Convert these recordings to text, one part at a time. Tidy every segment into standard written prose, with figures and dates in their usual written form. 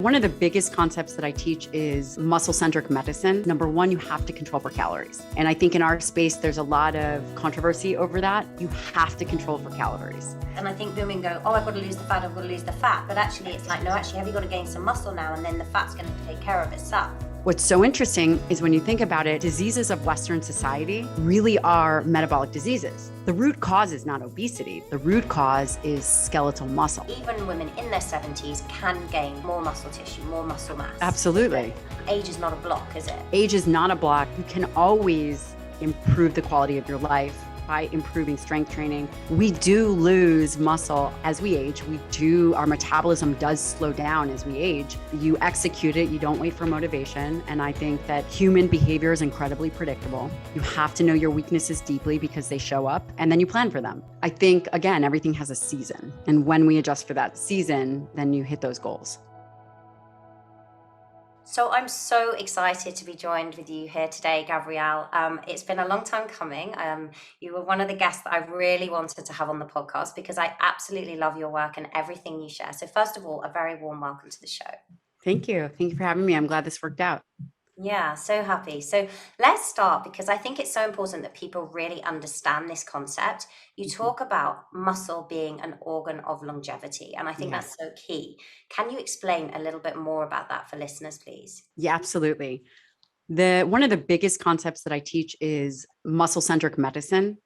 One of the biggest concepts that I teach is muscle-centric medicine. Number one, you have to control for calories. And I think in our space, there's a lot of controversy over that. You have to control for calories. And I think women go, oh, I've got to lose the fat, I've got to lose the fat. But actually, it's like, no, actually, have you got to gain some muscle now? And then the fat's going to take care of itself. What's so interesting is when you think about it, diseases of Western society really are metabolic diseases. The root cause is not obesity. The root cause is skeletal muscle. Even women in their 70s can gain more muscle tissue, more muscle mass. Absolutely. Age is not a block, is it? Age is not a block. You can always improve the quality of your life by improving strength training. We do lose muscle as we age. Our metabolism does slow down as we age. You execute it, you don't wait for motivation. And I think that human behavior is incredibly predictable. You have to know your weaknesses deeply because they show up, and then you plan for them. I think, again, everything has a season. And when we adjust for that season, then you hit those goals. So I'm so excited to be joined with you here today, Gabrielle. It's been a long time coming. You were one of the guests that I really wanted to have on the podcast because I absolutely love your work and everything you share. So first of all, a very warm welcome to the show. Thank you. Thank you for having me. I'm glad this worked out. Yeah, so happy. So let's start because I think it's so important that people really understand this concept. You talk about muscle being an organ of longevity, and I think that's so key. Can you explain a little bit more about that for listeners, please? Yeah, absolutely. One of the biggest concepts that I teach is muscle-centric medicine.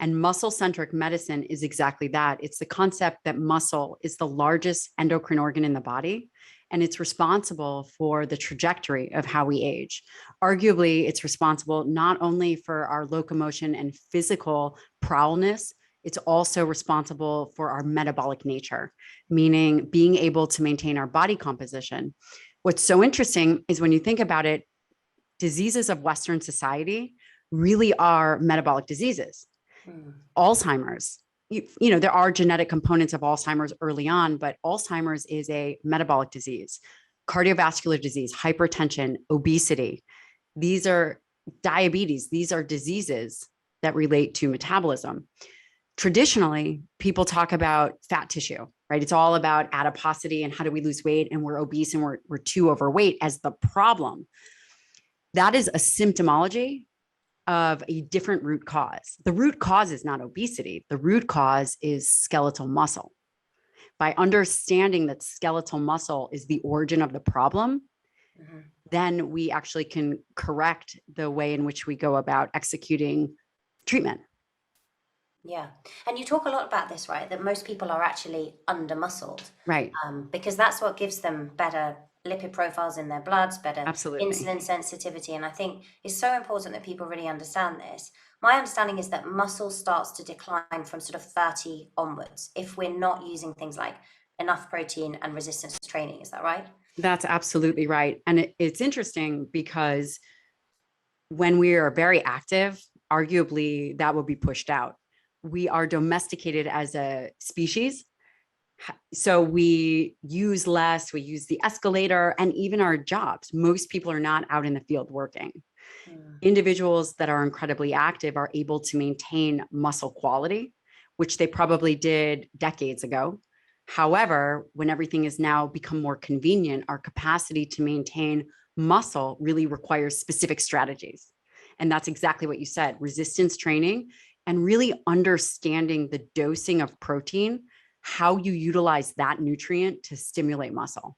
And muscle-centric medicine is exactly that. It's the concept that muscle is the largest endocrine organ in the body, and it's responsible for the trajectory of how we age. Arguably, it's responsible not only for our locomotion and physical prowess, it's also responsible for our metabolic nature, meaning being able to maintain our body composition. What's so interesting is when you think about it, diseases of Western society really are metabolic diseases. Alzheimer's, there are genetic components of Alzheimer's early on, but Alzheimer's is a metabolic disease. Cardiovascular disease, hypertension, obesity. These are diabetes. These are diseases that relate to metabolism. Traditionally, people talk about fat tissue, right? It's all about adiposity and how do we lose weight, and we're obese and we're too overweight as the problem. That is a symptomology of a different root cause. The root cause is not obesity. The root cause is skeletal muscle. By understanding that skeletal muscle is the origin of the problem, then we actually can correct the way in which we go about executing treatment. Yeah. And you talk a lot about this, right? That most people are actually under-muscled. Right. Because that's what gives them better lipid profiles in their bloods, better Absolutely. insulin sensitivity. And I think it's so important that people really understand this. My understanding is that muscle starts to decline from sort of 30 onwards if we're not using things like enough protein and resistance training. Is that right? That's absolutely right. And it's interesting because when we are very active, arguably that will be pushed out. We are domesticated as a species. So we use less, we use the escalator, and even our jobs. Most people are not out in the field working. Individuals that are incredibly active are able to maintain muscle quality, which they probably did decades ago. However, when everything has now become more convenient, our capacity to maintain muscle really requires specific strategies. And that's exactly what you said, resistance training and really understanding the dosing of protein, how you utilize that nutrient to stimulate muscle.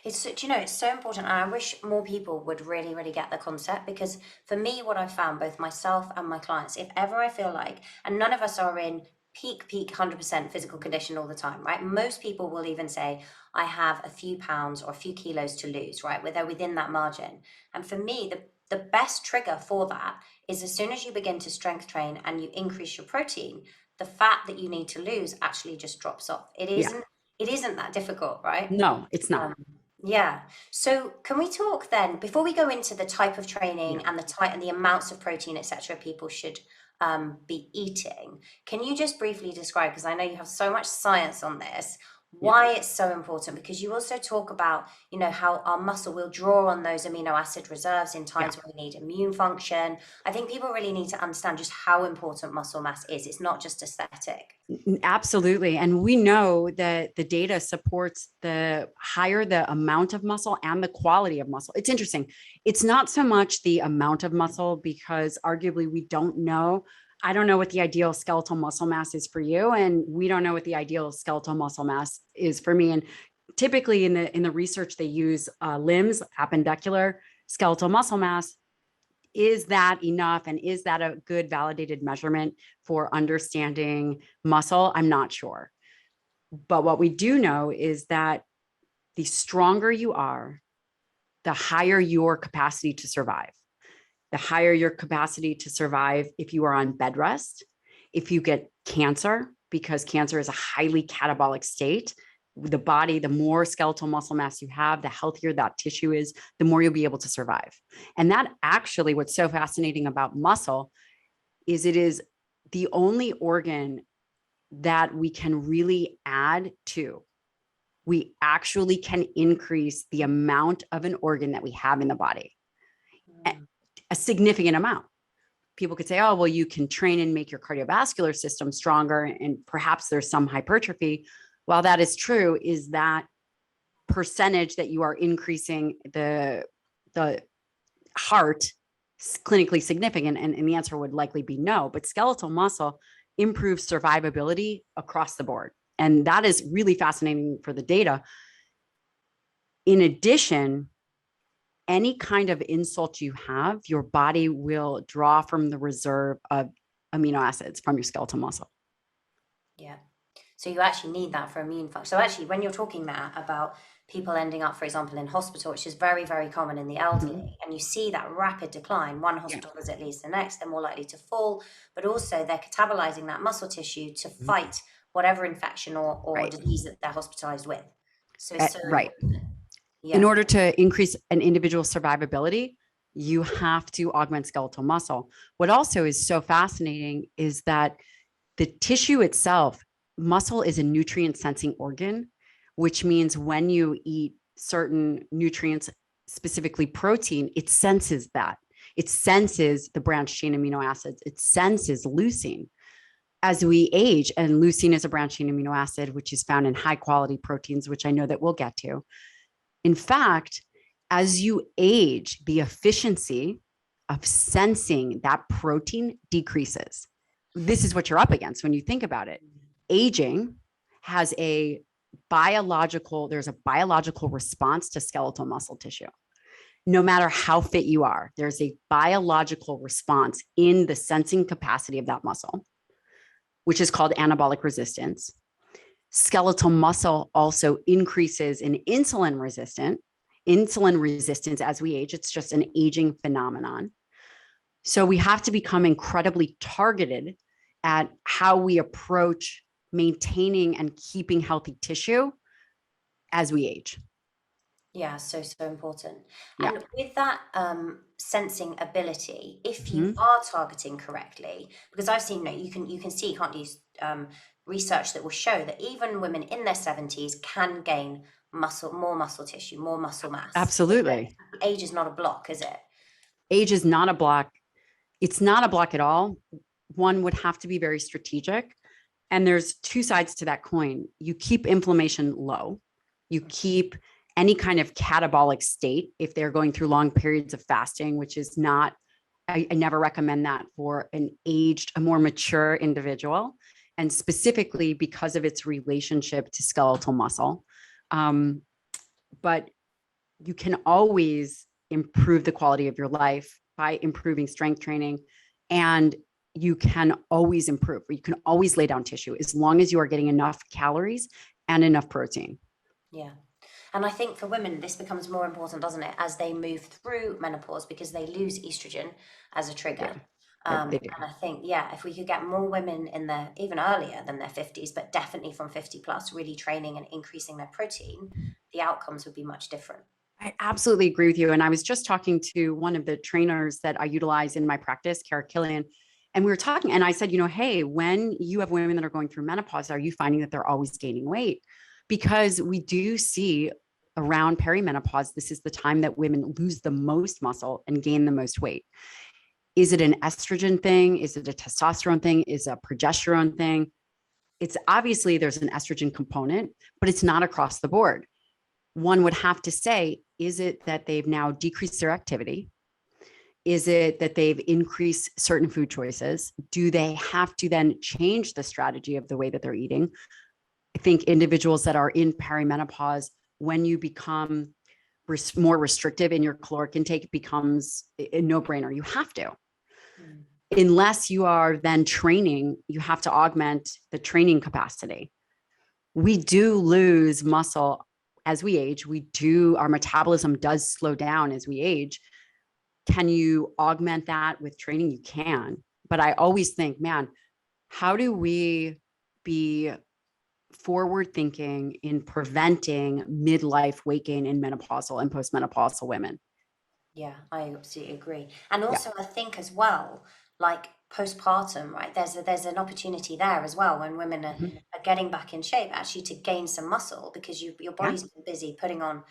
It's so important. And I wish more people would really, really get the concept, because for me, what I've found, both myself and my clients, if ever I feel like, and none of us are in peak 100% physical condition all the time, right? Most people will even say, I have a few pounds or a few kilos to lose, right? Where they're within that margin. And for me, the best trigger for that is as soon as you begin to strength train and you increase your protein, the fat that you need to lose actually just drops off. It isn't that difficult, right? No, it's not. Yeah. So can we talk then, before we go into the type of training and the amounts of protein, etc., people should be eating, can you just briefly describe, because I know you have so much science on this, Yeah. why it's so important, because you also talk about, you know, how our muscle will draw on those amino acid reserves in Yeah. times when we need immune function. I think people really need to understand just how important muscle mass is. It's not just aesthetic. Absolutely. And we know that the data supports the higher the amount of muscle and the quality of muscle. It's interesting. It's not so much the amount of muscle, because arguably we don't know. I don't know what the ideal skeletal muscle mass is for you. And we don't know what the ideal skeletal muscle mass is for me. And typically in the research, they use limbs, appendicular skeletal muscle mass. Is that enough? And is that a good validated measurement for understanding muscle? I'm not sure. But what we do know is that the stronger you are, the higher your capacity to survive. The higher your capacity to survive if you are on bed rest, if you get cancer, because cancer is a highly catabolic state. The body, the more skeletal muscle mass you have, the healthier that tissue is, the more you'll be able to survive. And that actually, what's so fascinating about muscle is it is the only organ that we can really add to. We actually can increase the amount of an organ that we have in the body, a significant amount. People could say, oh, well, you can train and make your cardiovascular system stronger, and perhaps there's some hypertrophy. While that is true, is that percentage that you are increasing the heart clinically significant? And the answer would likely be no. But skeletal muscle improves survivability across the board. And that is really fascinating for the data. In addition, any kind of insult you have, your body will draw from the reserve of amino acids from your skeletal muscle. Yeah. So you actually need that for immune function. So actually, when you're talking there about people ending up, for example, in hospital, which is very, very common in the elderly, and you see that rapid decline, one hospital visit leads to the next, they're more likely to fall, but also they're catabolizing that muscle tissue to fight whatever infection or disease that they're hospitalized with. So it's so Right. Yeah. In order to increase an individual's survivability, you have to augment skeletal muscle. What also is so fascinating is that the tissue itself, muscle is a nutrient sensing organ, which means when you eat certain nutrients, specifically protein, it senses that. It senses the branched chain amino acids. It senses leucine. As we age, and leucine is a branched chain amino acid, which is found in high quality proteins, which I know that we'll get to. In fact, as you age, the efficiency of sensing that protein decreases. This is what you're up against when you think about it. Aging has there's a biological response to skeletal muscle tissue. No matter how fit you are, there's a biological response in the sensing capacity of that muscle, which is called anabolic resistance. Skeletal muscle also increases in insulin resistance as we age. It's just an aging phenomenon. So we have to become incredibly targeted at how we approach maintaining and keeping healthy tissue as we age. Yeah, so important. Yeah. And with that sensing ability, if you Mhm. are targeting correctly, because I've seen, you can see, can't you, research that will show that even women in their 70s can gain more muscle tissue, more muscle mass. Absolutely. Age is not a block, is it? Age is not a block. It's not a block at all. One would have to be very strategic. And there's two sides to that coin. You keep inflammation low. You keep any kind of catabolic state if they're going through long periods of fasting, which is not, I never recommend that for an aged, a more mature individual, and specifically because of its relationship to skeletal muscle. But you can always improve the quality of your life by improving strength training, and you can always improve, or you can always lay down tissue as long as you are getting enough calories and enough protein. Yeah. And I think for women, this becomes more important, doesn't it, as they move through menopause, because they lose estrogen as a trigger. They do. And I think, if we could get more women in their, even earlier than their 50s, but definitely from 50 plus, really training and increasing their protein, the outcomes would be much different. I absolutely agree with you. And I was just talking to one of the trainers that I utilize in my practice, Kara Killian, and we were talking, and I said, hey, when you have women that are going through menopause, are you finding that they're always gaining weight? because we do see around perimenopause, this is the time that women lose the most muscle and gain the most weight. Is it an estrogen thing? Is it a testosterone thing? Is it a progesterone thing? It's obviously there's an estrogen component, but it's not across the board. One would have to say, is it that they've now decreased their activity? Is it that they've increased certain food choices? Do they have to then change the strategy of the way that they're eating? I think individuals that are in perimenopause, when you become more restrictive in your caloric intake, it becomes a no-brainer. You have to. Unless you are then training, you have to augment the training capacity. We do lose muscle as we age. Our metabolism does slow down as we age. Can you augment that with training? You can. But I always think, man, how do we be forward thinking in preventing midlife weight gain in menopausal and postmenopausal women? Yeah, I absolutely agree. And Yeah. also, I think as well, like postpartum, right? There's an opportunity there as well when women Mhm. are getting back in shape, actually to gain some muscle because your Yeah. body's been busy putting on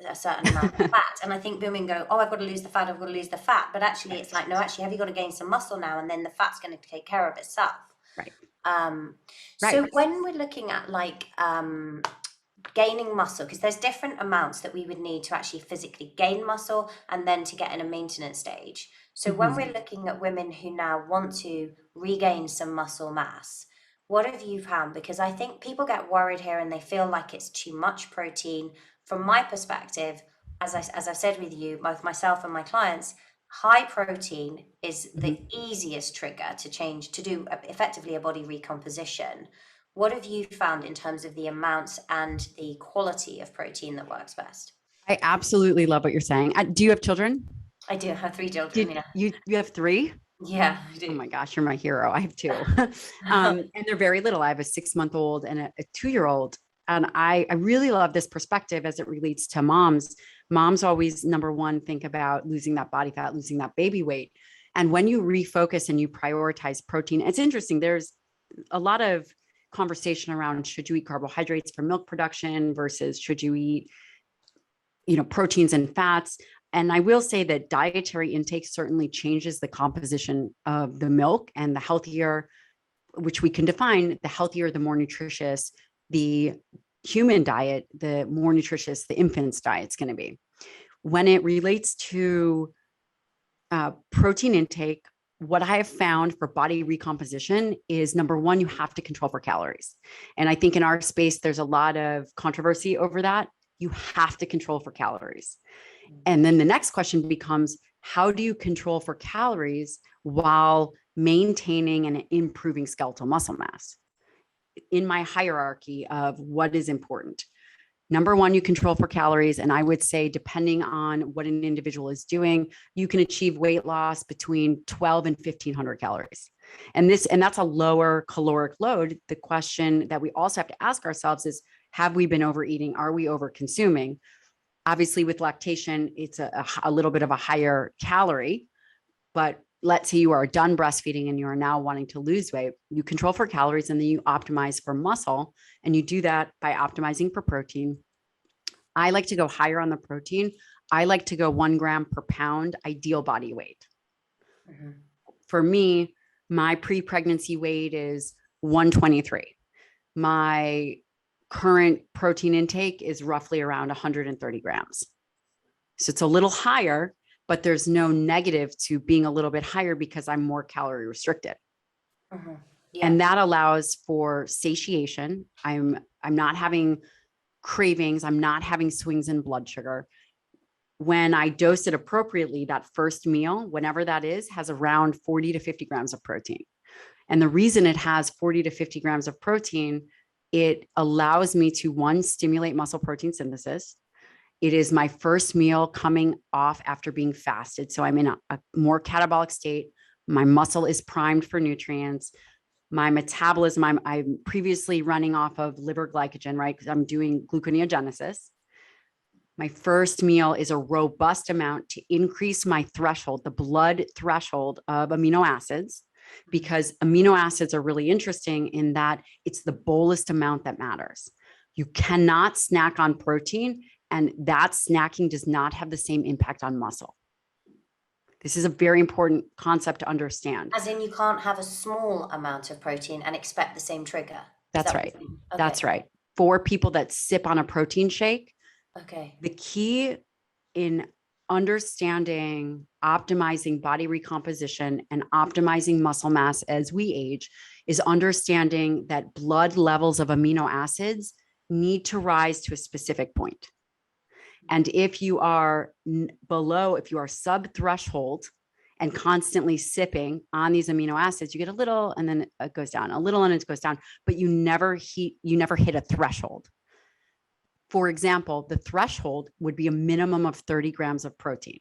a certain amount of fat. And I think women go, oh, I've got to lose the fat, I've got to lose the fat. But actually, it's like, no, actually, have you got to gain some muscle now? And then the fat's going to take care of itself. Right. Um, Right. so when we're looking at like gaining muscle, because there's different amounts that we would need to actually physically gain muscle and then to get in a maintenance stage. So when we're looking at women who now want to regain some muscle mass, what have you found? Because I think people get worried here and they feel like it's too much protein. From my perspective, as I've said with you, both myself and my clients, high protein is the easiest trigger to change, to do effectively a body recomposition. What have you found in terms of the amounts and the quality of protein that works best? I absolutely love what you're saying. Do you have children? I do have three children. Did Yeah, you have three? yeah, I Oh do. my gosh, you're my hero. I have two. And they're very little. I have a 6-month-old and a 2-year-old. And I really love this perspective as it relates to moms. Moms always, number one, think about losing that body fat, losing that baby weight. And when you refocus and you prioritize protein, it's interesting. There's a lot of conversation around, should you eat carbohydrates for milk production versus should you eat, proteins and fats. And I will say that dietary intake certainly changes the composition of the milk, and the healthier, which we can define, the healthier, the more nutritious the human diet, the more nutritious the infant's diet is going to be. When it relates to protein intake, what I have found for body recomposition is, number one, you have to control for calories. And I think in our space, there's a lot of controversy over that. You have to control for calories. And then the next question becomes, how do you control for calories while maintaining and improving skeletal muscle mass? In my hierarchy of what is important, number one, you control for calories. And I would say, depending on what an individual is doing, you can achieve weight loss between 12 and 1500 calories. And that's a lower caloric load. The question that we also have to ask ourselves is, have we been overeating? Are we over consuming? Obviously, with lactation, it's a little bit of a higher calorie, but let's say you are done breastfeeding and you are now wanting to lose weight, you control for calories and then you optimize for muscle. And you do that by optimizing for protein. I like to go higher on the protein. I like to go 1 gram per pound ideal body weight. For me, my pre-pregnancy weight is 123. My current protein intake is roughly around 130 grams. So it's a little higher, but there's no negative to being a little bit higher because I'm more calorie restricted. Yeah. And that allows for satiation. I'm not having cravings. I'm not having swings in blood sugar. When I dose it appropriately, that first meal, whenever that is, has around 40 to 50 grams of protein. And the reason it has 40 to 50 grams of protein, it allows me to, one, stimulate muscle protein synthesis. It is my first meal coming off after being fasted. So I'm in a more catabolic state. My muscle is primed for nutrients. My metabolism, I'm previously running off of liver glycogen, right? Because I'm doing gluconeogenesis. My first meal is a robust amount to increase my threshold, the blood threshold of amino acids, because amino acids are really interesting in that it's the bolus amount that matters. You cannot snack on protein, and that snacking does not have the same impact on muscle. This is a very important concept to understand. As in, you can't have a small amount of protein and expect the same trigger. That's right. Okay. That's right. For people that sip on a protein shake, the key in understanding, optimizing body recomposition and optimizing muscle mass as we age is understanding that blood levels of amino acids need to rise to a specific point. And if you are below, if you are sub threshold and constantly sipping on these amino acids, you get a little and then it goes down, a little and it goes down, but you never hit a threshold. For example, the threshold would be a minimum of 30 grams of protein.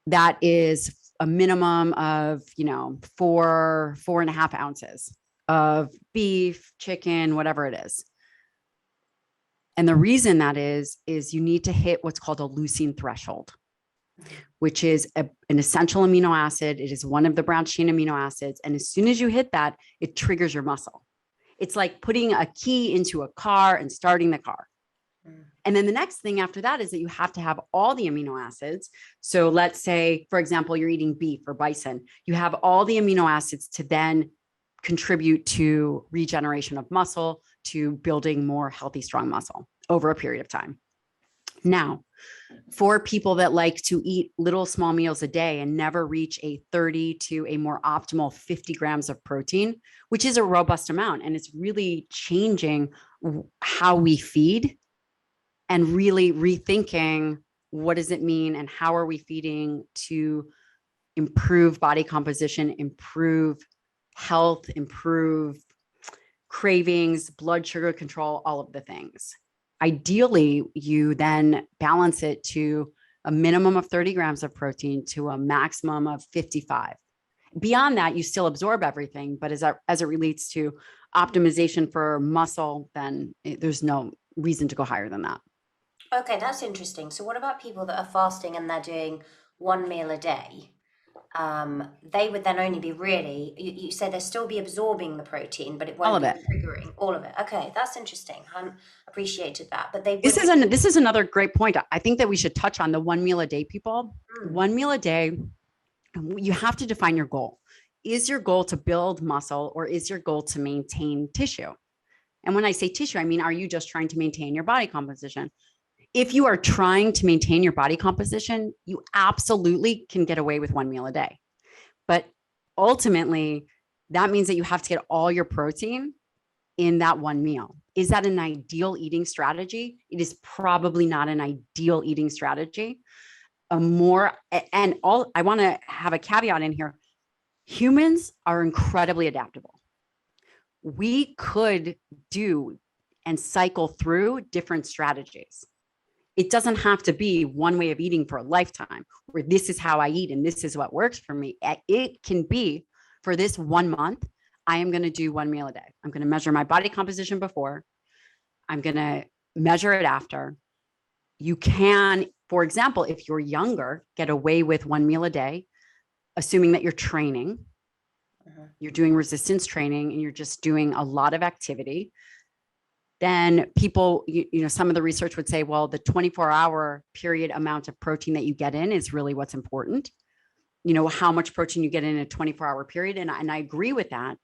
That is a minimum of, 4.5 ounces of beef, chicken, whatever it is. And the reason that is you need to hit what's called a leucine threshold, which is an essential amino acid. It is one of the branched chain amino acids. And as soon as you hit that, it triggers your muscle. It's like putting a key into a car and starting the car. And then the next thing after that is that you have to have all the amino acids. So let's say, for example, you're eating beef or bison. You have all the amino acids to then contribute to regeneration of muscle, to building more healthy, strong muscle over a period of time. Now, for people that like to eat little small meals a day and never reach a 30 to a more optimal 50 grams of protein, which is a robust amount, and it's really changing how we feed and really rethinking what does it mean and how are we feeding to improve body composition, improve health, improve cravings, blood sugar control, all of the things. Ideally, you then balance it to a minimum of 30 grams of protein to a maximum of 55. Beyond that, you still absorb everything, but as it relates to optimization for muscle, then there's no reason to go higher than that. Okay, that's interesting. So what about people that are fasting and they're doing one meal a day? They would then only be really, you said they'll still be absorbing the protein, but it won't be triggering all of it. Okay, that's interesting. I appreciated that. But this is another great point. I think that we should touch on the 1 meal a day people. 1 meal a day, you have to define your goal. Is your goal to build muscle or is your goal to maintain tissue? And when I say tissue, I mean, are you just trying to maintain your body composition? If you are trying to maintain your body composition, you absolutely can get away with 1 meal a day. But ultimately, that means that you have to get all your protein in that 1 meal. Is that an ideal eating strategy? It is probably not an ideal eating strategy. I want to have a caveat in here. Humans are incredibly adaptable. We could do and cycle through different strategies. It doesn't have to be one way of eating for a lifetime, where this is how I eat and this is what works for me. It can be for this 1 month, I am going to do 1 meal a day. I'm going to measure my body composition before. I'm going to measure it after. You can, for example, if you're younger, get away with 1 meal a day, assuming that you're training, you're doing resistance training and you're just doing a lot of activity. Then people, some of the research would say, well, the 24-hour period amount of protein that you get in is really what's important. How much protein you get in a 24-hour period. And I agree with that.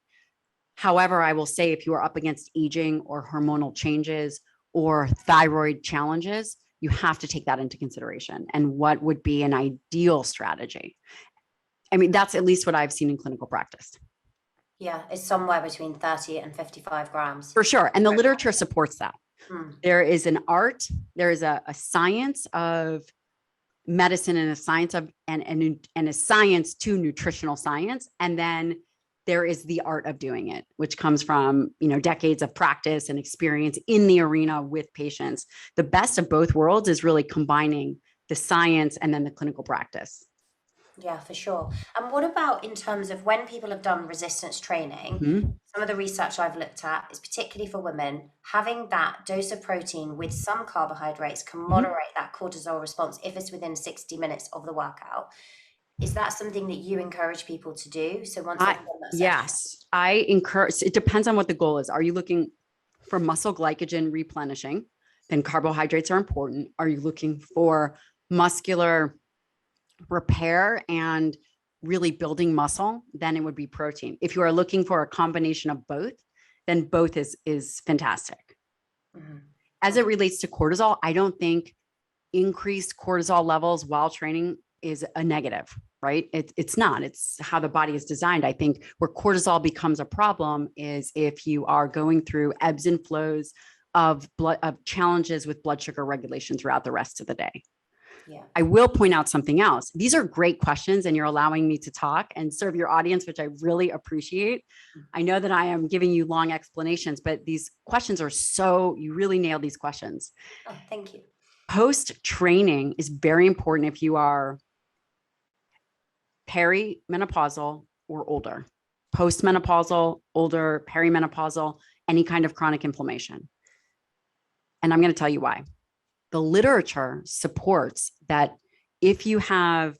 However, I will say if you are up against aging or hormonal changes or thyroid challenges, you have to take that into consideration. And what would be an ideal strategy? I mean, that's at least what I've seen in clinical practice. Yeah, it's somewhere between 30 and 55 grams. For sure. And the literature supports that. There is an art, there is a science of medicine and a science of and a science to nutritional science. And then there is the art of doing it, which comes from, decades of practice and experience in the arena with patients. The best of both worlds is really combining the science and then the clinical practice. Yeah, for sure. And what about in terms of when people have done resistance training, some of the research I've looked at is particularly for women, having that dose of protein with some carbohydrates can moderate that cortisol response if it's within 60 minutes of the workout. Is that something that you encourage people to do? So once they've done that session? Yes, I encourage, it depends on what the goal is. Are you looking for muscle glycogen replenishing, then carbohydrates are important. Are you looking for muscular repair and really building muscle? Then it would be protein. If you are looking for a combination of both, then both is fantastic. Mm-hmm. As it relates to cortisol, I don't think increased cortisol levels while training is a negative, right? It's not. It's how the body is designed. I think where cortisol becomes a problem is if you are going through ebbs and flows of challenges with blood sugar regulation throughout the rest of the day. Yeah. I will point out something else. These are great questions, and you're allowing me to talk and serve your audience, which I really appreciate. I know that I am giving you long explanations, but these questions are you really nailed these questions. Oh, thank you. Post-training is very important if you are perimenopausal or older. Postmenopausal, older, perimenopausal, any kind of chronic inflammation. And I'm going to tell you why. The literature supports that if you are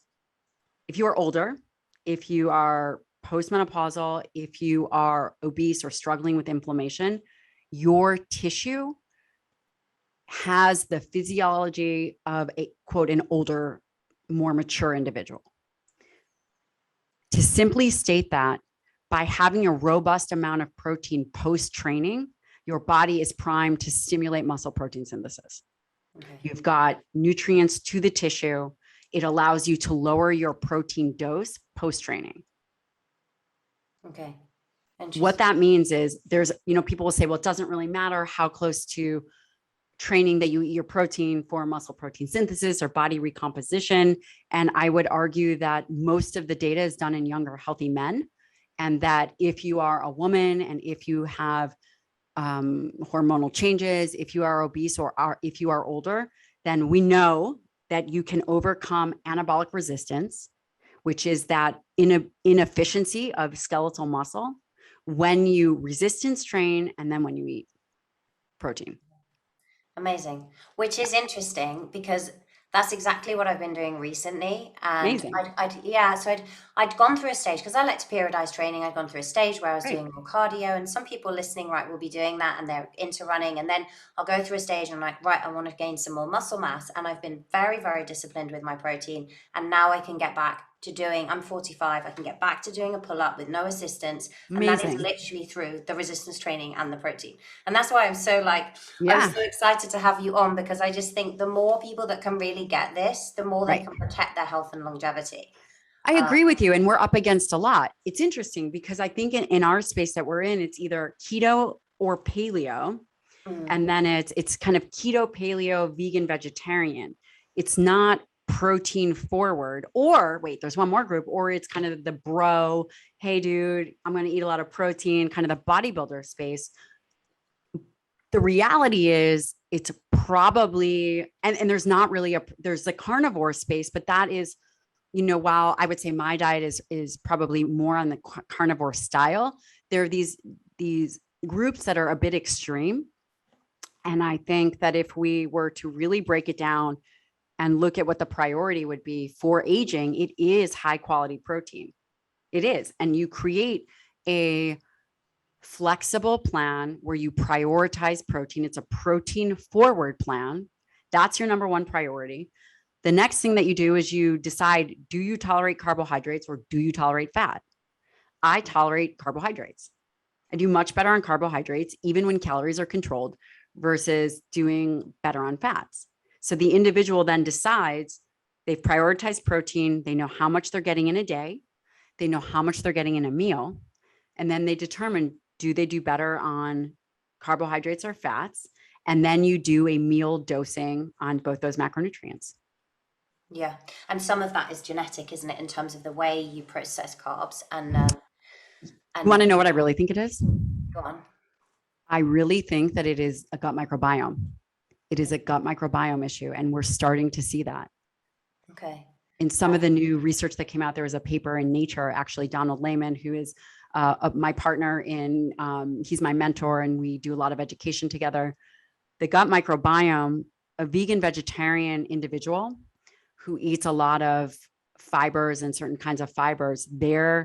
older, if you are postmenopausal, if you are obese or struggling with inflammation, your tissue has the physiology of a quote, an older, more mature individual. To simply state that by having a robust amount of protein post-training, your body is primed to stimulate muscle protein synthesis. Okay. You've got nutrients to the tissue. It allows you to lower your protein dose post-training. Okay. What that means is people will say, well, it doesn't really matter how close to training that you eat your protein for muscle protein synthesis or body recomposition. And I would argue that most of the data is done in younger, healthy men. And that if you are a woman and if you have hormonal changes, if you are obese if you are older, then we know that you can overcome anabolic resistance, which is that inefficiency of skeletal muscle when you resistance train and then when you eat protein. Amazing. Which is interesting because that's exactly what I've been doing recently. And Amazing. I'd gone through a stage because I like to periodize training. I'd gone through a stage where I was doing more cardio, and some people listening, right, will be doing that and they're into running. And then I'll go through a stage and I'm like, right, I want to gain some more muscle mass. And I've been very, very disciplined with my protein. And now I can get back to doing, I'm 45, I can get back to doing a pull-up with no assistance. Amazing. And that is literally through the resistance training and the protein. And that's why I'm so I'm so excited to have you on, because I just think the more people that can really get this, the more they can protect their health and longevity. I agree with you. And we're up against a lot. It's interesting because I think in our space that we're in, it's either keto or paleo. And then it's kind of keto, paleo, vegan, vegetarian. It's not protein forward, or wait, there's one more group, or it's kind of the bro, hey dude, I'm going to eat a lot of protein, kind of the bodybuilder space. The reality is it's probably, and there's not really there's the carnivore space, but that is, while I would say my diet is probably more on the carnivore style, there are these groups that are a bit extreme. And I think that if we were to really break it down and look at what the priority would be for aging, it is high quality protein. It is. And you create a flexible plan where you prioritize protein. It's a protein forward plan. That's your number one priority. The next thing that you do is you decide, do you tolerate carbohydrates or do you tolerate fat? I tolerate carbohydrates. I do much better on carbohydrates, even when calories are controlled, versus doing better on fats. So the individual then decides they've prioritized protein. They know how much they're getting in a day. They know how much they're getting in a meal. And then they determine, do they do better on carbohydrates or fats? And then you do a meal dosing on both those macronutrients. Yeah. And some of that is genetic, isn't it? In terms of the way you process carbs and you want to know what I really think it is? Go on. I really think that it is a gut microbiome. It is a gut microbiome issue. And we're starting to see that. Okay. In some of the new research that came out, there was a paper in Nature, actually, Donald Lehman, who is my partner he's my mentor, and we do a lot of education together. The gut microbiome, a vegan vegetarian individual who eats a lot of fibers and certain kinds of fibers, the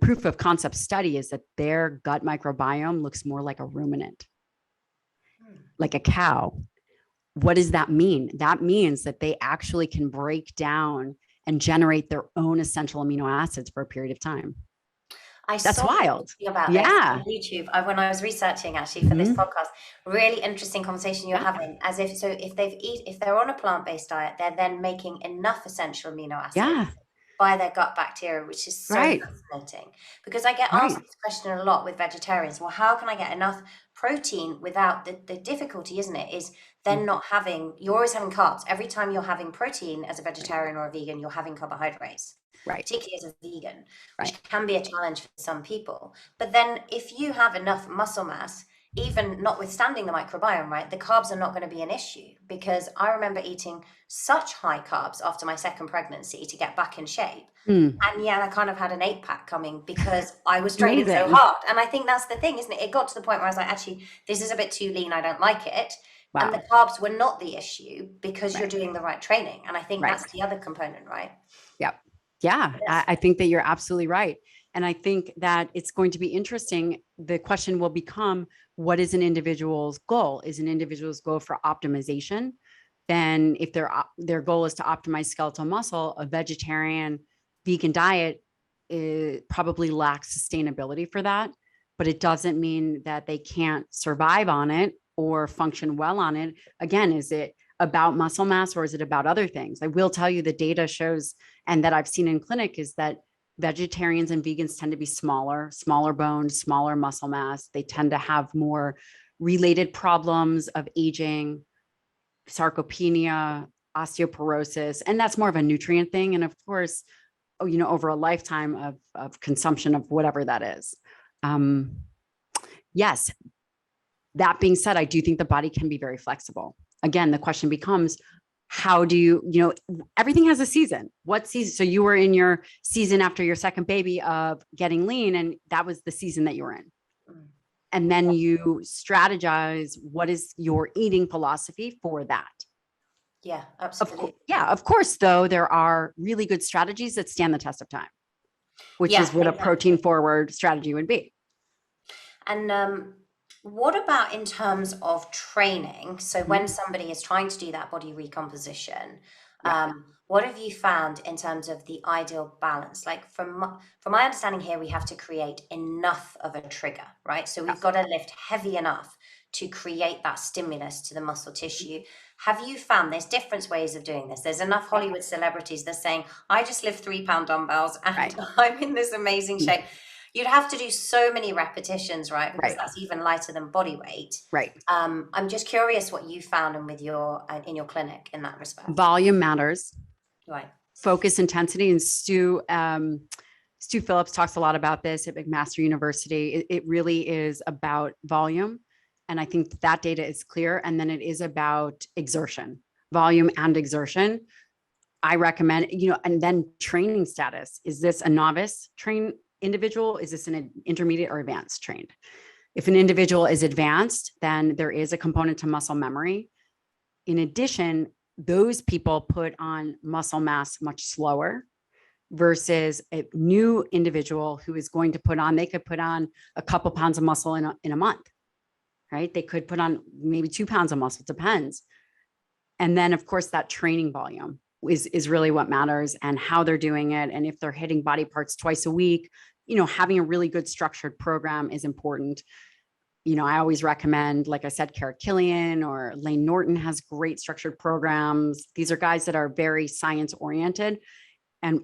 proof of concept study is that their gut microbiome looks more like a ruminant. like a cow. What does that mean? That means that they actually can break down and generate their own essential amino acids for a period of time. I That's saw wild. something about this Yeah. on YouTube when I was researching actually for this Mhm. podcast. Really interesting conversation you're Yeah. having. As if so, if they're on a plant-based diet, they're then making enough essential amino acids Yeah. by their gut bacteria, which is so Right. fascinating. Because I get asked Right. this question a lot with vegetarians. Well, how can I get enough protein without the difficulty, isn't it? Is then Mm. not having you're always having carbs. Every time you're having protein as a Right. vegetarian or a vegan, you're having carbohydrates, Right. particularly as a vegan, Right. which can be a challenge for some people. But then if you have enough muscle mass, even notwithstanding the microbiome, right, the carbs are not going to be an issue, because I remember eating such high carbs after my second pregnancy to get back in shape. Mm. And yeah, I kind of had an 8-pack coming because I was training so Amazing. hard. And I think that's the thing, isn't it? It got to the point where I was like, actually, this is a bit too lean. I don't like it. And the Wow. carbs were not the issue because you're Right. doing the right training. And I think Right. that's the other component, right? Yep. Yeah. Yes. I think that you're absolutely right. And I think that it's going to be interesting. The question will become, what is an individual's goal? Is an individual's goal for optimization? Then if their goal is to optimize skeletal muscle, a vegetarian vegan diet probably lacks sustainability for that. But it doesn't mean that they can't survive on it or function well on it. Again, is it about muscle mass or is it about other things? I will tell you the data shows, and that I've seen in clinic, is that vegetarians and vegans tend to be smaller bones, smaller muscle mass. They tend to have more related problems of aging, sarcopenia, osteoporosis, and that's more of a nutrient thing. And of course, over a lifetime of consumption of whatever that is. Yes. That being said, I do think the body can be very flexible. Again, the question becomes, how do everything has a season. What season? So you were in your season after your second baby of getting lean, and that was the season that you were in. And then you strategize, what is your eating philosophy for that? Yeah, absolutely. Of course, though, there are really good strategies that stand the test of time, which is what a protein forward strategy would be. And what about in terms of training? So when somebody is trying to do that body recomposition, what have you found in terms of the ideal balance? Like from my understanding here, we have to create enough of a trigger, right? So we've got to lift heavy enough to create that stimulus to the muscle tissue. Have you found there's different ways of doing this? There's enough Hollywood celebrities that are saying, I just lift 3-pound dumbbells and I'm in this amazing shape. You'd have to do so many repetitions, right? Because that's even lighter than body weight. Right. I'm just curious what you found and with your in your clinic in that respect. Volume matters. Right. Focus, intensity, and Stu Phillips talks a lot about this at McMaster University. It really is about volume. And I think that data is clear. And then it is about exertion, volume and exertion. I recommend, and then training status. Is this a novice trained individual? Is this an intermediate or advanced trained? If an individual is advanced, then there is a component to muscle memory. In addition, those people put on muscle mass much slower versus a new individual who is going to they could put on a couple pounds of muscle in a month, right? They could put on maybe 2 pounds of muscle, depends. And then of course that training volume is really what matters, and how they're doing it. And if they're hitting body parts twice a week, having a really good structured program is important. I always recommend, like I said, Kara Killian or Lane Norton has great structured programs. These are guys that are very science oriented, and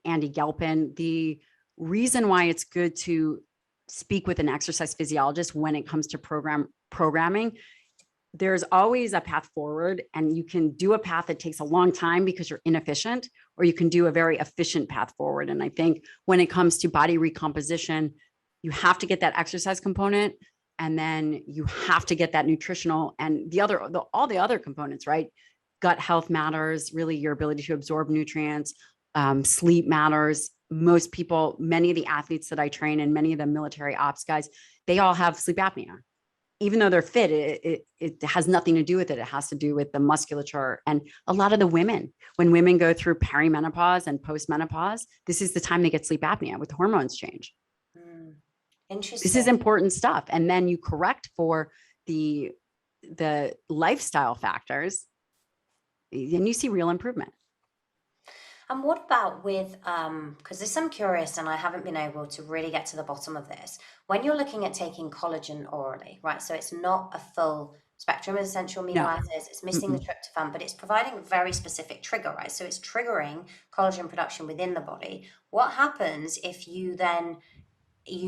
Andy Galpin. The reason why it's good to speak with an exercise physiologist when it comes to programming, there's always a path forward, and you can do a path that takes a long time because you're inefficient, or you can do a very efficient path forward. And I think when it comes to body recomposition, you have to get that exercise component, and then you have to get that nutritional and all the other components, right? Gut health matters, really your ability to absorb nutrients. Sleep matters. Most people, many of the athletes that I train and many of the military ops guys, they all have sleep apnea. Even though they're fit, it has nothing to do with it. It has to do with the musculature. And a lot of the women, when women go through perimenopause and postmenopause, this is the time they get sleep apnea with hormones change. Interesting. This is important stuff. And then you correct for the the lifestyle factors, and you see real improvement. And what about with, because this I'm curious and I haven't been able to really get to the bottom of this. When you're looking at taking collagen orally, right? So it's not a full spectrum of essential amino No. acids, it's missing the tryptophan, but it's providing a very specific trigger, right? So it's triggering collagen production within the body. What happens if you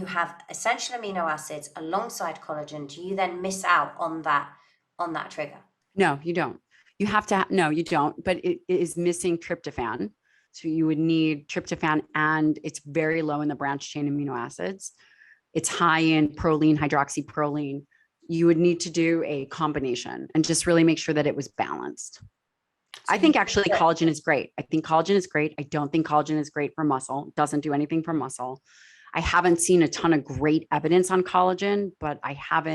have essential amino acids alongside collagen? Do you then miss out on that trigger? No, you don't. You have to, no, you don't, but it is missing tryptophan. So you would need tryptophan, and it's very low in the branched chain amino acids. It's high in proline, hydroxyproline. You would need to do a combination and just really make sure that it was balanced. I think actually collagen is great. I think collagen is great. I don't think collagen is great for muscle. It doesn't do anything for muscle. I haven't seen a ton of great evidence on collagen, but I have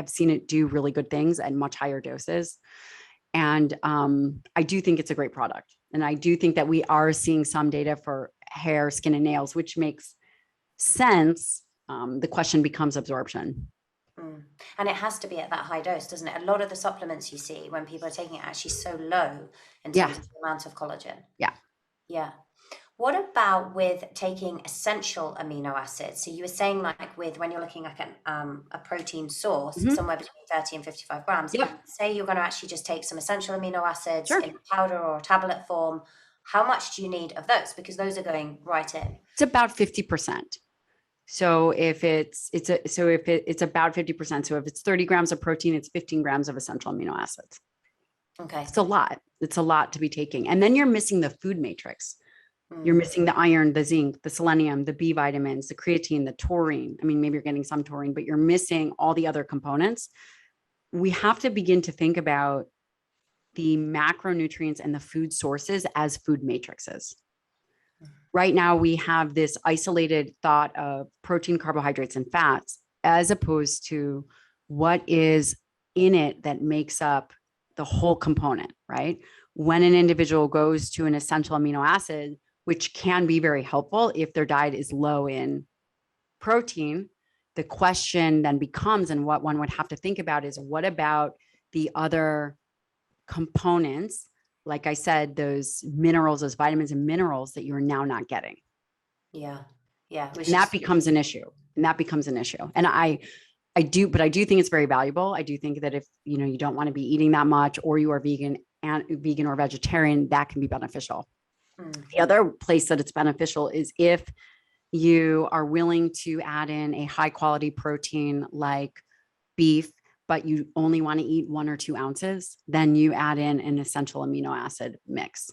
seen it do really good things at much higher doses. And I do think it's a great product. And I do think that we are seeing some data for hair, skin, and nails, which makes sense. The question becomes absorption. And it has to be at that high dose, doesn't it? A lot of the supplements you see when people are taking it are actually so low in terms of the amount of collagen. Yeah. Yeah. What about with taking essential amino acids? So you were saying like when you're looking at a protein source, somewhere between 30 and 55 grams, say you're going to actually just take some essential amino acids in powder or tablet form. How much do you need of those? Because those are going right in. It's about 50%. So if it's about 50%. So if it's 30 grams of protein, it's 15 grams of essential amino acids. Okay. It's a lot. It's a lot to be taking. And then you're missing the food matrix. You're missing the iron, the zinc, the selenium, the B vitamins, the creatine, the taurine. I mean, maybe you're getting some taurine, but you're missing all the other components. We have to begin to think about the macronutrients and the food sources as food matrices. Right now, we have this isolated thought of protein, carbohydrates, and fats, as opposed to what is in it that makes up the whole component, right? When an individual goes to an essential amino acid, which can be very helpful if their diet is low in protein, the question then becomes, and what one would have to think about is, what about the other components? Like I said, those minerals, those vitamins and minerals that you're now not getting. Yeah. Yeah. And that becomes an issue. And I do think it's very valuable. I do think that if, you don't want to be eating that much, or you are vegan or vegetarian, that can be beneficial. The other place that it's beneficial is if you are willing to add in a high quality protein like beef, but you only want to eat 1 or 2 ounces, then you add in an essential amino acid mix.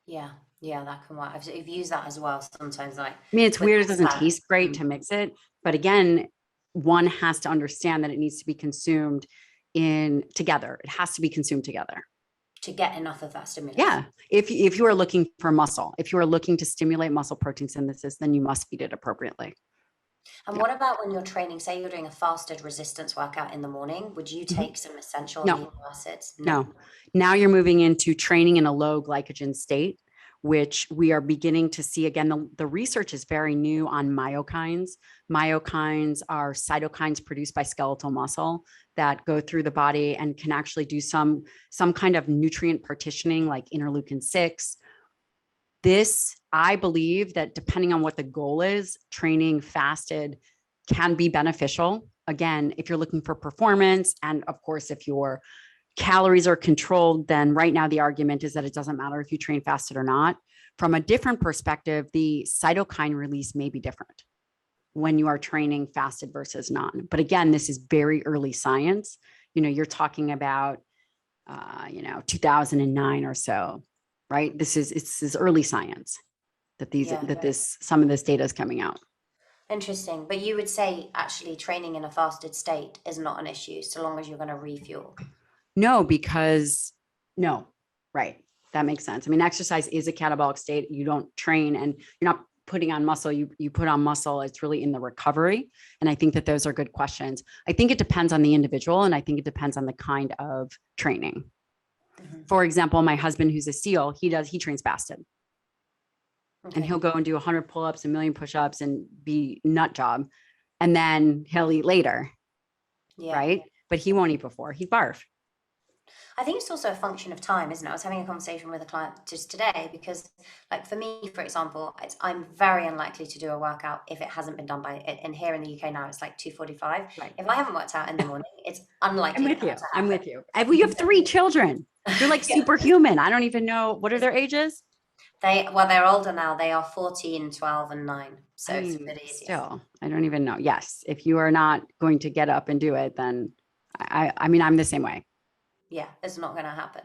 Yeah, that can work. I've used that as well sometimes. Like, I mean, it's weird. It doesn't taste great to mix it, but again, one has to understand that it needs to be consumed together. It has to be consumed together to get enough of that stimulus. Yeah. If you are looking for muscle, if you are looking to stimulate muscle protein synthesis, then you must feed it appropriately. And what about when you're training, say you're doing a fasted resistance workout in the morning, would you take some essential amino acids? No. Now you're moving into training in a low glycogen state, which we are beginning to see. Again, the research is very new on myokines. Myokines are cytokines produced by skeletal muscle that go through the body and can actually do some kind of nutrient partitioning, like interleukin 6. This, I believe that depending on what the goal is, training fasted can be beneficial. Again, if you're looking for performance, and of course, if your calories are controlled, then right now the argument is that it doesn't matter if you train fasted or not. From a different perspective, the cytokine release may be different when you are training fasted versus non. But again, this is very early science. You're talking about, 2009 or so, right? It's early science that some of this data is coming out. Interesting. But you would say actually training in a fasted state is not an issue so long as you're going to refuel. No, right. That makes sense. I mean, exercise is a catabolic state. You don't train and you're not putting on muscle. You put on muscle. It's really in the recovery. And I think that those are good questions. I think it depends on the individual. And I think it depends on the kind of training. Mm-hmm. For example, my husband, who's a SEAL, he trains fasted. Okay. And he'll go and do 100 pull-ups, 1 million push-ups and be nut job. And then he'll eat later. Yeah. Right. but he won't eat before. He'd barf. I think it's also a function of time, isn't it? I was having a conversation with a client just today because, like, for me, for example, I'm very unlikely to do a workout if it hasn't been done by. And here in the UK now, it's like 2:45. Right. If I haven't worked out in the morning, it's I'm unlikely with for you. that to I'm happen. with you. And we have 3 children. You're like Yeah. superhuman. I don't even know. What are their ages? They're older now. They are 14, 12, and 9. So I it's a mean, bit easier. still, I don't even know. Yes. If you are not going to get up and do it, then I mean, I'm the same way. Yeah, it's not going to happen.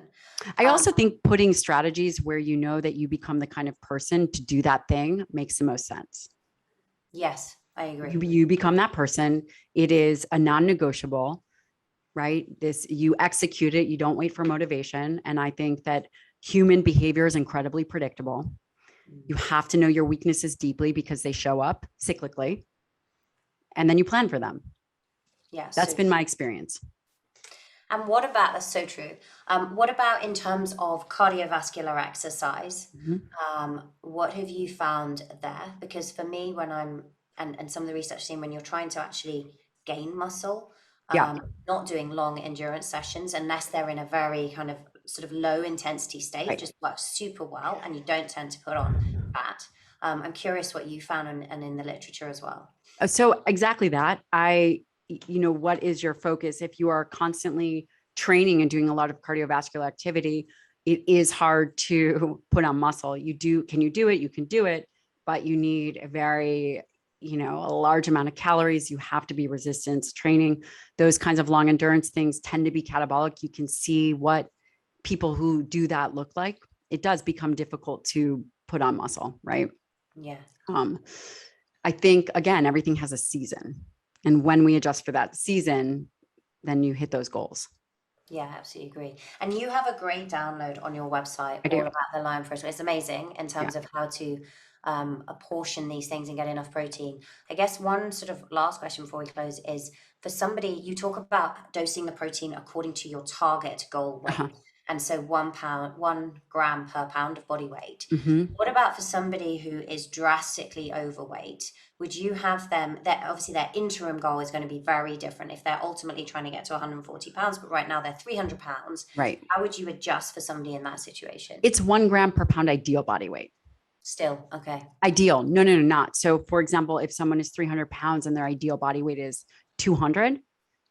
I also think putting strategies where you know that you become the kind of person to do that thing makes the most sense. Yes, I agree. You become that person. It is a non-negotiable, right? You execute it. You don't wait for motivation. And I think that human behavior is incredibly predictable. You have to know your weaknesses deeply because they show up cyclically, and then you plan for them. Yeah, That's been my experience. And what about, that's so true. What about in terms of cardiovascular exercise? What have you found there? Because for me, when and some of the research seen when you're trying to actually gain muscle, Yeah. not doing long endurance sessions, unless they're in a very kind of sort of low intensity state, Right. just works super well and you don't tend to put on fat. I'm curious what you found and in the literature as well. So exactly that. What is your focus? If you are constantly training and doing a lot of cardiovascular activity, it is hard to put on muscle. Can you do it? You can do it, but you need a large amount of calories. You have to be resistance training. Those kinds of long endurance things tend to be catabolic. You can see what people who do that look like. It does become difficult to put on muscle, right? Yeah. I think, again, everything has a season. And when we adjust for that season, then you hit those goals. Yeah, absolutely agree. And you have a great download on your website I all do. about the Lion Fruit. It's amazing in terms Yeah. of how to apportion these things and get enough protein. I guess one sort of last question before we close is for somebody, you talk about dosing the protein according to your target goal weight. Uh-huh. And so 1 gram per pound of body weight. Mm-hmm. What about for somebody who is drastically overweight? Would you have them, that obviously their interim goal is going to be very different if they're ultimately trying to get to 140 pounds, but right now they're 300 pounds. Right. How would you adjust for somebody in that situation? It's 1 gram per pound ideal body weight. Still, okay. Ideal. No, not. So for example, if someone is 300 pounds and their ideal body weight is 200,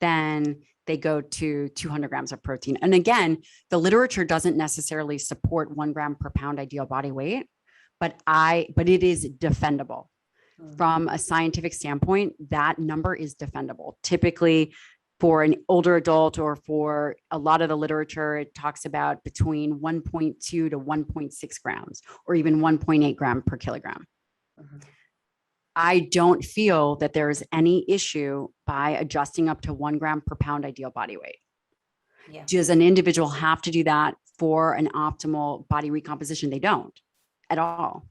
then they go to 200 grams of protein. And again, the literature doesn't necessarily support 1 gram per pound ideal body weight, but it is defendable. From a scientific standpoint, that number is defendable. Typically, for an older adult or for a lot of the literature, it talks about between 1.2 to 1.6 grams or even 1.8 gram per kilogram. I don't feel that there is any issue by adjusting up to 1 gram per pound ideal body weight. Yeah. Does an individual have to do that for an optimal body recomposition? They don't at all.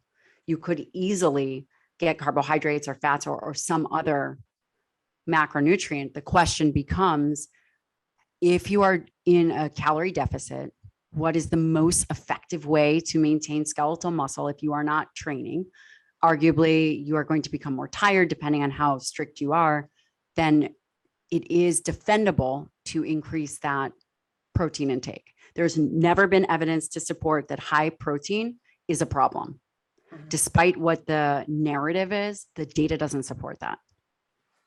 You could easily get carbohydrates or fats or some other macronutrient. The question becomes, if you are in a calorie deficit, what is the most effective way to maintain skeletal muscle if you are not training? Arguably, you are going to become more tired depending on how strict you are. Then it is defendable to increase that protein intake. There's never been evidence to support that high protein is a problem. Despite what the narrative is, the data doesn't support that.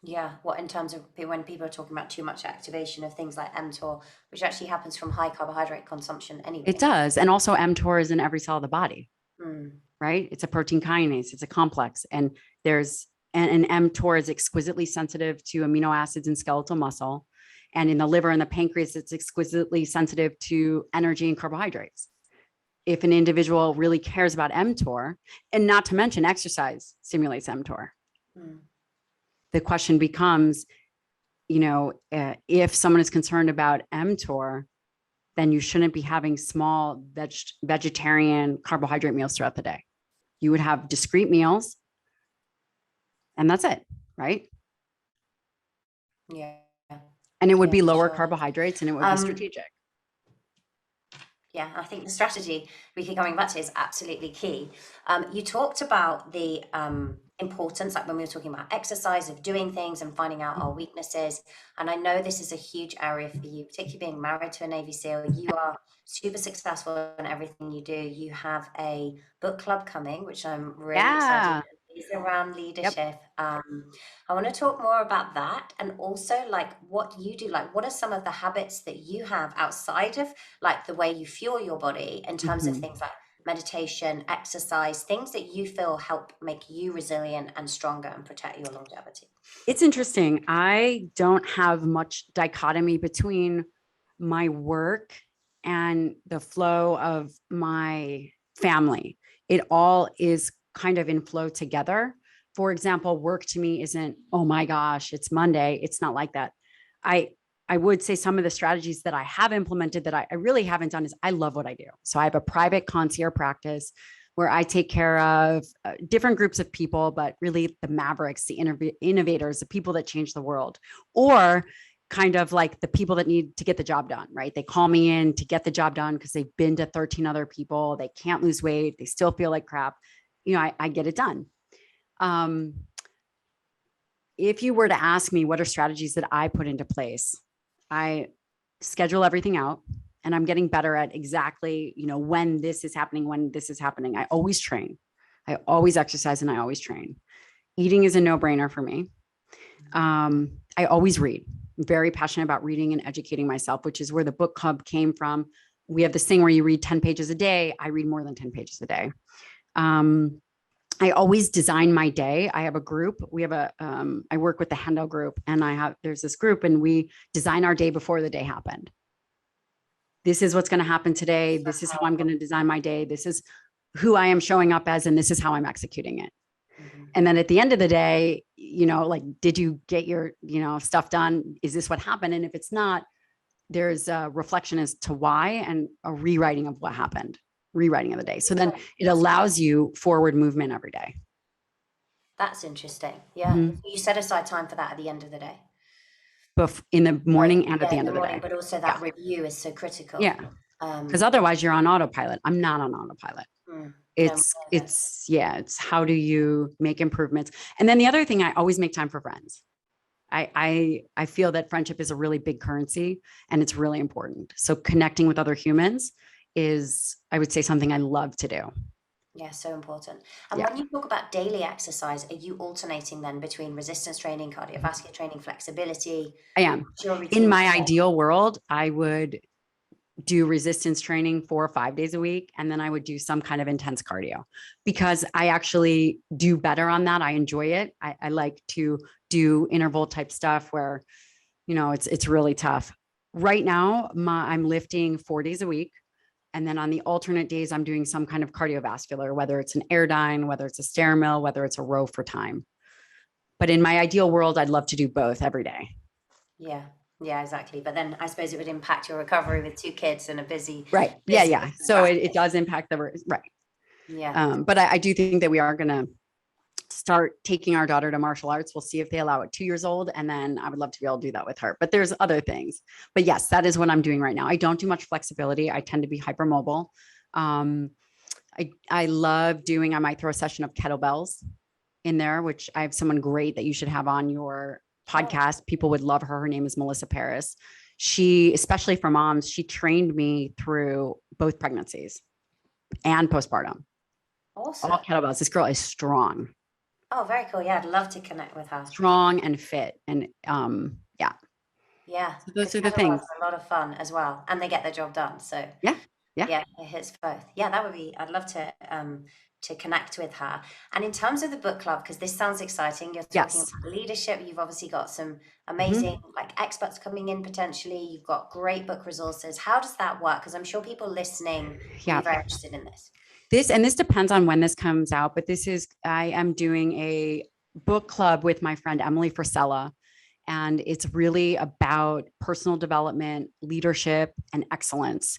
Yeah, what in terms of when people are talking about too much activation of things like mTOR, which actually happens from high carbohydrate consumption anyway. It does. And also mTOR is in every cell of the body, right? It's a protein kinase. It's a complex. And mTOR is exquisitely sensitive to amino acids in skeletal muscle. And in the liver and the pancreas, it's exquisitely sensitive to energy and carbohydrates. If an individual really cares about mTOR, and not to mention exercise stimulates mTOR. The question becomes, if someone is concerned about mTOR, then you shouldn't be having small vegetarian carbohydrate meals throughout the day. You would have discrete meals and that's it, right? Yeah. And it would be lower carbohydrates and it would be strategic. Yeah, I think the strategy we keep coming back to is absolutely key. You talked about the importance, like when we were talking about exercise, of doing things and finding out our weaknesses. And I know this is a huge area for you, particularly being married to a Navy SEAL. You are super successful in everything you do. You have a book club coming, which I'm really excited. Yeah. It's around Yep. leadership. I want to talk more about that, and also like what you do. Like, what are some of the habits that you have outside of like the way you fuel your body in terms of Mhm. things like meditation, exercise, things that you feel help make you resilient and stronger and protect your longevity? It's interesting. I don't have much dichotomy between my work and the flow of my family. It all is kind of in flow together. For example, work to me isn't, oh my gosh, it's Monday. It's not like that. I I would say some of the strategies that I have implemented that I really haven't done is I love what I do. So I have a private concierge practice where I take care of different groups of people, but really the mavericks, the innovators, the people that change the world, or kind of like the people that need to get the job done, right? They call me in to get the job done because they've been to 13 other people. They can't lose weight. They still feel like crap. I get it done. Um, if you were to ask me what are strategies that I put into place, I schedule everything out, and I'm getting better at exactly, when this is happening, when this is happening. I always train. I always exercise and I always train. Eating is a no-brainer for me. I always read. I'm very passionate about reading and educating myself, which is where the book club came from. We have this thing where you read 10 pages a day. I read more than 10 pages a day. I always design my day. I have a group. I work with the Handel group, and there's this group, and we design our day before the day happened. This is what's going to happen today. This is how I'm going to design my day. This is who I am showing up as, and this is how I'm executing it. Mm-hmm. And then at the end of the day, like, did you get your, stuff done? Is this what happened? And if it's not, there's a reflection as to why and a rewriting of what happened, rewriting of the day. So then it allows you forward movement every day. That's interesting. Yeah. Mm-hmm. You set aside time for that at the end of the day. In the morning and at the end of the day. But also that review is so critical. Yeah. Because otherwise you're on autopilot. I'm not on autopilot. It's how do you make improvements? And then the other thing, I always make time for friends. I feel that friendship is a really big currency, and it's really important. So connecting with other humans is, I would say, something I love to do. Yeah, so important. And when you talk about daily exercise, are you alternating then between resistance training, cardiovascular training, flexibility? I am. In my ideal world, I would do resistance training 4 or 5 days a week, and then I would do some kind of intense cardio, because I actually do better on that. I enjoy it. I like to do interval type stuff where, it's really tough. Right now, I'm lifting 4 days a week. And then on the alternate days, I'm doing some kind of cardiovascular, whether it's an airdyne, whether it's a stair mill, whether it's a row for time. But in my ideal world, I'd love to do both every day. Yeah. Yeah, exactly. But then I suppose it would impact your recovery with 2 kids and a busy. Right. Yeah. So it does impact right. Yeah. But I do think that we are going to start taking our daughter to martial arts. We'll see if they allow it 2 years old. And then I would love to be able to do that with her. But there's other things. But yes, that is what I'm doing right now. I don't do much flexibility. I tend to be hypermobile. I love doing, I might throw a session of kettlebells in there, which I have someone great that you should have on your podcast. People would love her. Her name is Melissa Paris. She, especially for moms, she trained me through both pregnancies and postpartum. Awesome. All kettlebells. This girl is strong. Oh, very cool. Yeah, I'd love to connect with her. Strong and fit. And Yeah. So those are the things. Are a lot of fun as well. And they get the job done. So yeah, it hits both. Yeah, that would be, I'd love to connect with her. And in terms of the book club, because this sounds exciting, you're talking about leadership. You've obviously got some amazing like experts coming in potentially. You've got great book resources. How does that work? Because I'm sure people listening are very interested in this. This depends on when this comes out, but I am doing a book club with my friend Emily Frisella, and it's really about personal development, leadership, and excellence.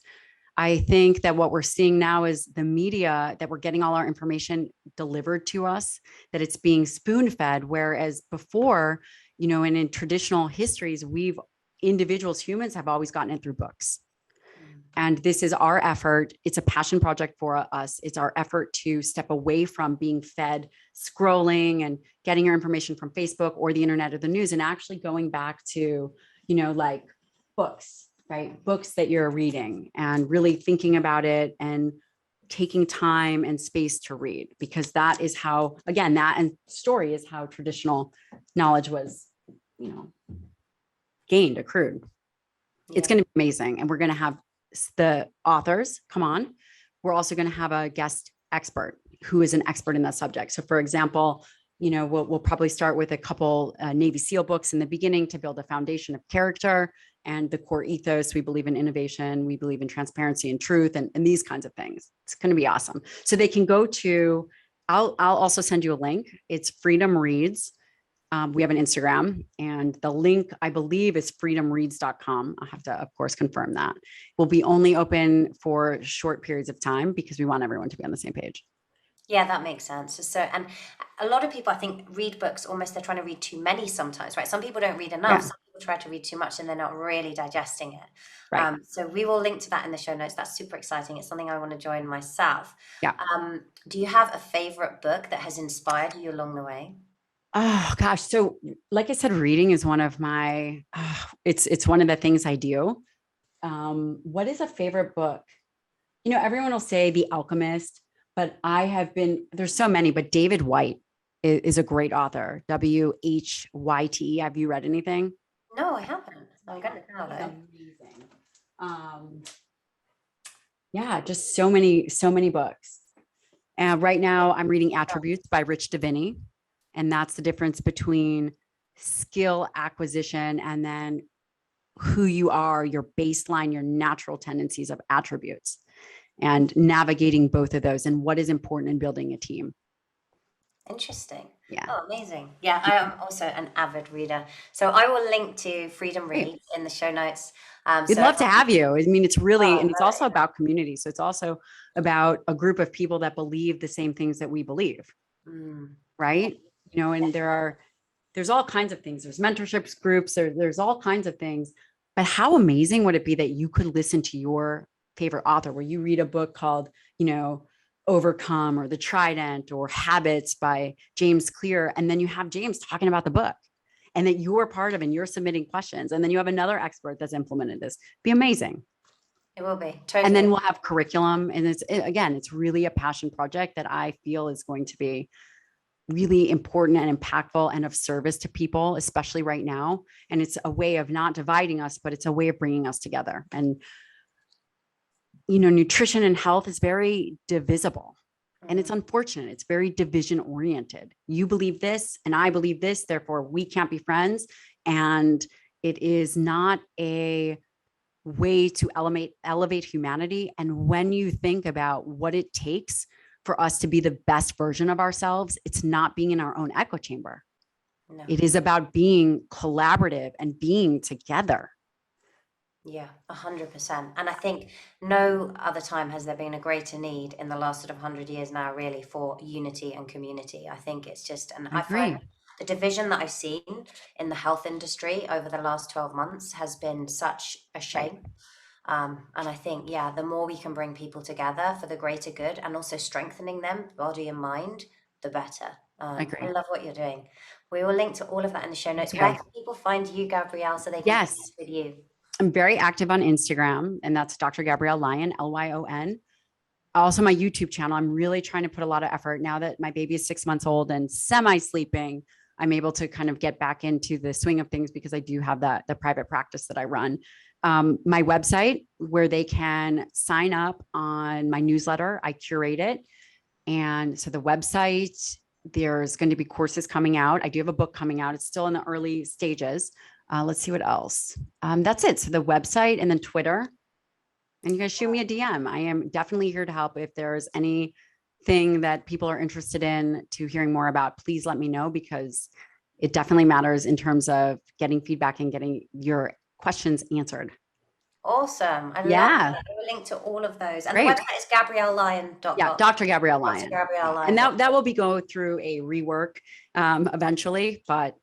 I think that what we're seeing now is the media, that we're getting all our information delivered to us, that it's being spoon fed. Whereas before, and in traditional histories, humans have always gotten it through books. And this is our effort. It's a passion project for us. It's our effort to step away from being fed scrolling and getting your information from Facebook or the internet or the news, and actually going back to, like books, right? Books that you're reading and really thinking about it and taking time and space to read, because that is how, again, that and story is how traditional knowledge was, gained, accrued. Yeah. It's going to be amazing. And we're going to have the authors come on. We're also going to have a guest expert who is an expert in that subject. So for example, we'll probably start with a couple Navy SEAL books in the beginning to build a foundation of character and the core ethos. We believe in innovation. We believe in transparency and truth and these kinds of things. It's going to be awesome. So they can go to, I'll also send you a link. It's Freedom Reads. We have an Instagram, and the link, I believe, is freedomreads.com. I'll have to, of course, confirm that. We'll be only open for short periods of time because we want everyone to be on the same page. Yeah, that makes sense. So, and a lot of people, I think, read books almost they're trying to read too many sometimes, right? Some people don't read enough. Yeah. Some people try to read too much and they're not really digesting it. Right. So we will link to that in the show notes. That's super exciting. It's something I want to join myself. Yeah. Do you have a favorite book that has inspired you along the way? Oh gosh. So like I said, reading is one of my, it's one of the things I do. What is a favorite book? Everyone will say The Alchemist, but there's so many, but David Whyte is a great author. Whyte. Have you read anything? No, I haven't. I'm going to know that. Amazing. Yeah, just so many books. And right now I'm reading Attributes by Rich Diviney. And that's the difference between skill acquisition and then who you are, your baseline, your natural tendencies of attributes, and navigating both of those and what is important in building a team. Interesting. Yeah. Oh, amazing. Yeah, I am also an avid reader. So I will link to Freedom Read in the show notes. We'd love to have you. I mean, it's really, and it's also about community. So it's also about a group of people that believe the same things that we believe. Right. And there's all kinds of things. There's mentorships groups, there's all kinds of things, but how amazing would it be that you could listen to your favorite author, where you read a book called, Overcome or The Trident or Habits by James Clear. And then you have James talking about the book and that you're part of, and you're submitting questions. And then you have another expert that's implemented this. Be amazing. It will be. Totally. And then we'll have curriculum. And it's really a passion project that I feel is going to be really important and impactful and of service to people, especially right now. And it's a way of not dividing us, but it's a way of bringing us together. And, nutrition and health is very divisible, and it's unfortunate. It's very division oriented. You believe this and I believe this, therefore we can't be friends. And it is not a way to elevate humanity. And when you think about what it takes for us to be the best version of ourselves, it's not being in our own echo chamber. No. It is about being collaborative and being together. Yeah, 100%. And I think no other time has there been a greater need in the last sort of 100 years now, really, for unity and community. I think it's just, and I find the division that I've seen in the health industry over the last 12 months has been such a shame. And I think, the more we can bring people together for the greater good and also strengthening them, body and mind, the better. I agree. I love what you're doing. We will link to all of that in the show notes. Where can people find you, Gabrielle, so they can connect with you? I'm very active on Instagram, and that's Dr. Gabrielle Lyon, Lyon. Also my YouTube channel. I'm really trying to put a lot of effort now that my baby is 6 months old and semi-sleeping. I'm able to kind of get back into the swing of things because I do have the private practice that I run. My website, where they can sign up on my newsletter, I curate it. And so the website, there's going to be courses coming out. I do have a book coming out. It's still in the early stages. Let's see what else. That's it. So the website, and then Twitter, and you guys shoot me a DM. I am definitely here to help. If there's anything that people are interested in to hearing more about, please let me know, because it definitely matters in terms of getting feedback and getting your questions answered. Awesome. I love that. I will link to all of those. And the website is GabrielleLyon.com. Yeah, Dr. Gabrielle Lyon. Dr. Gabrielle Lyon. And that will be going through a rework eventually, but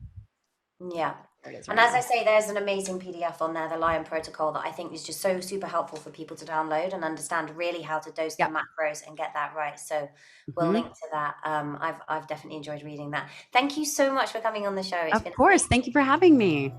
yeah. There it is And right as I now. say, there's an amazing PDF on there, the Lion Protocol, that I think is just so super helpful for people to download and understand really how to dose the Yep. macros and get that right. So we'll Mhm. link to that. I've definitely enjoyed reading that. Thank you so much for coming on the show. It's Of been course. amazing. Thank you for having me.